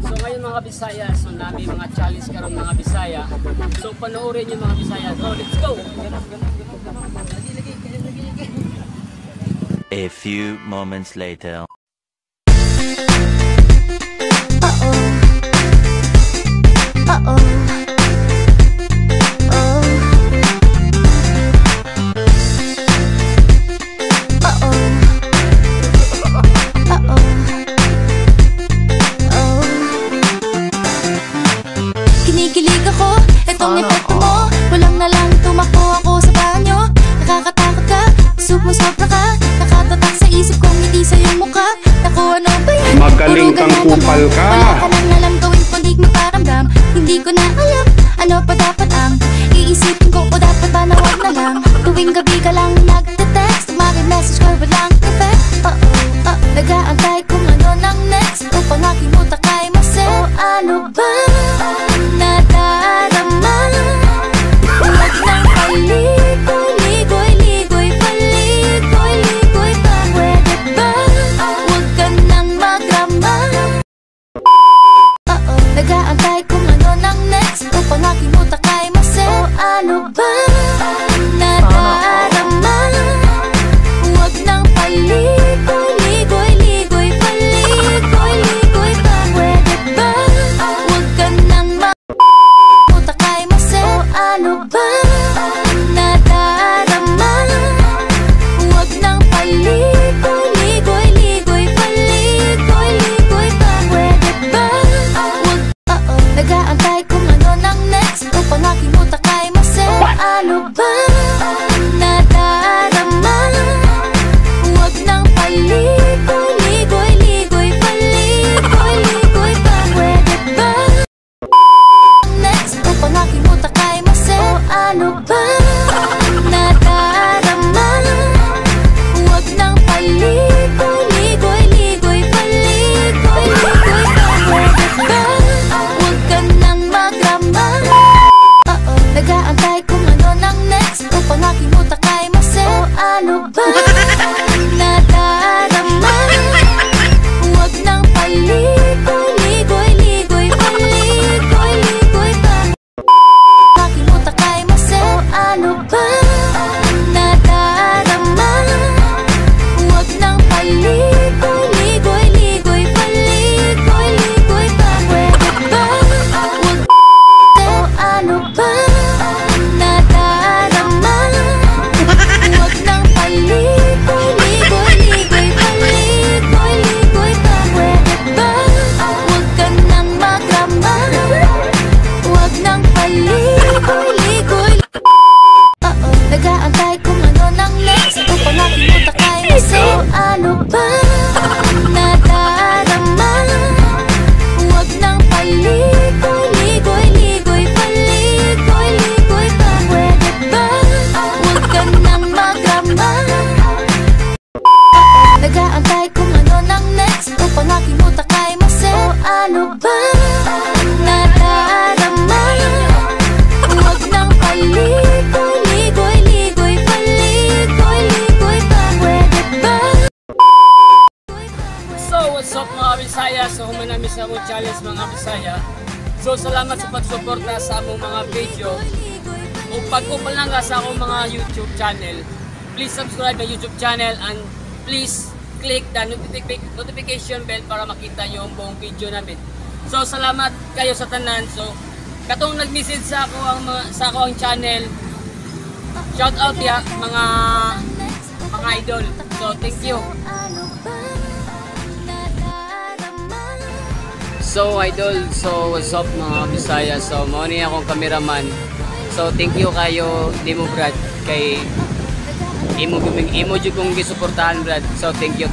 So ngayon mga Bisaya, so namin mga challenge karon mga Bisaya. So panoorin yung mga Bisaya. So let's go. A few moments later. Kinikilig ako, etong epekto mo. Walang na lang tumakbo ako sa banyo. Nakakatakot ka, sumusobra ka. Nakatatak sa isip kong ngiti sa iyong mukha. Naku, ano ba yan? Magaling kang kupal ka. Wala ka nang alam gawin kundi magparamdam. Hindi ko na alam, ano pa dapat ang iisipin ko o dapat ba na wag na lang. Tuwing gabi ka lang nagte-text, message ko walang effect. Nag-aantay kung ano nang next upang aking utak ay masel. O ano ba nadarama? Huwag nang paligoy-ligoy, paligoy-ligoy pa. Pwede ba? Huwag ka nang magrama. Nag-aantay kung ano nang next upang aking utak ay masel. O ano ba nadarama? Huwag nang paligoy-ligoy, paligoy-ligoy pa. Pwede ba? Huwag ka nang utak ay masel. O ano ba nadarama? Huwag nang paligoy-ligoy, paligoy-ligoy pa. Pwede ba? Nag-aantay kung ano nang next upang aking utak ay masel. O ano ba nadarama? Huwag nang paligoy-ligoy, paligoy-ligoy pa. Pwede ba? Next upang aking utak ay masel. O ano ba nadarama? Huwag nang paligoy-ligoy, paligoy-ligoy pa. Pwede ba? Huwag ka nang magrama. Nag-aantay kung ano nang next upang aking utak ay masel. O ano ba nadarama? Huwag nang paligoy-ligoy, paligoy-ligoy pa. Aking utak ay masel. O ano ba nadarama? Huwag nang paligoy-ligoy, paligoy-ligoy pa. Pwede ba? Huwag. O ano ba nadarama? Huwag nang paligoy-ligoy, paligoy-ligoy pa. Pwede ba? Huwag ka nang magrama. Huwag nang paligoy-ligoy. Nag-aantay kung ano nang next upang aking utak ay masel. O ano ba nadarama? Huwag nang paligoy-ligoy, paligoy-ligoy pa. Pwede ba? Huwag ka nang magrama. Nag-aantay kung ano nang next upang aking utak ay masel. O ano ba nadarama? Huwag nang paligoy-ligoy, paligoy-ligoy pa. Pwede ba? So what's up mga Bisaya? So humanami sa among challenge mga Bisaya. So salamat sa pagsuporta sa among mga video. O pag-upal lang sa akong mga YouTube channel, please subscribe my YouTube channel and please click the notification bell para makita nyo ang buong video namin. So salamat kayo sa tanan. So katong nag-message sa ako ang channel, shout out ya mga idol. So thank you. So idol, so what's up mga Bisaya? So mao ni akong cameraman. So thank you kayo Dimo Brad kay imo jud kong gisuportahan Brad. So thank you.